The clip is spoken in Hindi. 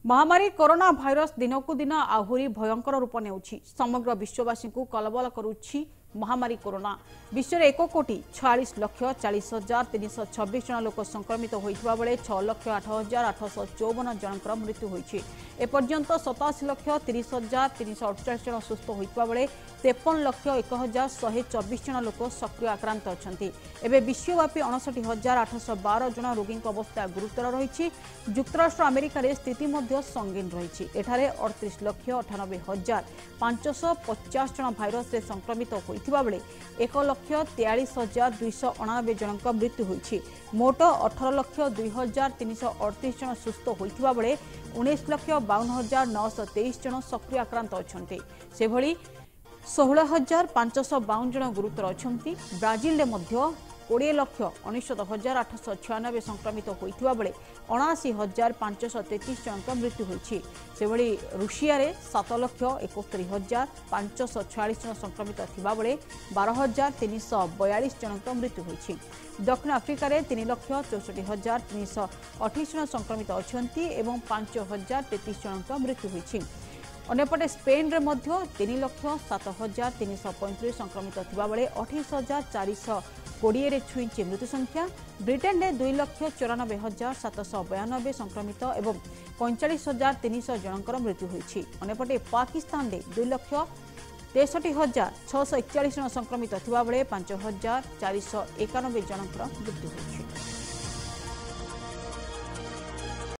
महामारी कोरोना भाइरस दिनकू दिन आहुरी भयंकर रूप नेउछि। समग्र विश्ववासी को कलबल करुछि महामारी कोरोना। विश्व में 1,40,40,326 जन लोक संक्रमित होइथिबा बेले 6,08,854 जनकर मृत्यु होइछि। एपर्यंत 87,30,348 जन सुस्थ होइथिबा बेले 53,01,124 जन लोक सक्रिय आक्रांत अछंती। एबे विश्वव्यापी 59,812 जन रोगी अवस्था गुरुतर रहिछि। युक्तराष्ट्र अमेरिका रे स्थिति मध्य संगीन रहिछि। एठारे 38,98,550 जन भाइरस रे संक्रमित होइथिबा बेले 1,43,299 जनक मृत्यु होइछि। मोट 18,02,338 जन सुस्थ होइथिबा बेले 19,52,923 जन सक्रिय आक्रांत अछंती। सेभली 16,552 जन गुरुतर अछंती। ब्राजिल रे मध्य 20,19,896 संक्रमित होइथिबा बेले 79,533 जनक मृत्यु होइछि। सेभली रूसिया रे 7,71,546 जन संक्रमित थिबा बेले 12,342 जनक मृत्यु होइछि। दक्षिण अफ्रिका रे 3,64,328 जन संक्रमित अछंती एवं 5,033 जनक मृत्यु होइछि। अन्यपटे स्पेन रे मध्य 3,07,335 संक्रमित थिबा बेले 28,420 रे छुईंची मृत्यु संख्या। ब्रिटेन रे 2,94,792 संक्रमित एवं 45,300 जनकर मृत्यु होइछि। अन्यपटे पाकिस्तान रे 2,63,641 जन संक्रमित थिबा बेले 5,491 जनकर मृत्यु होइछि।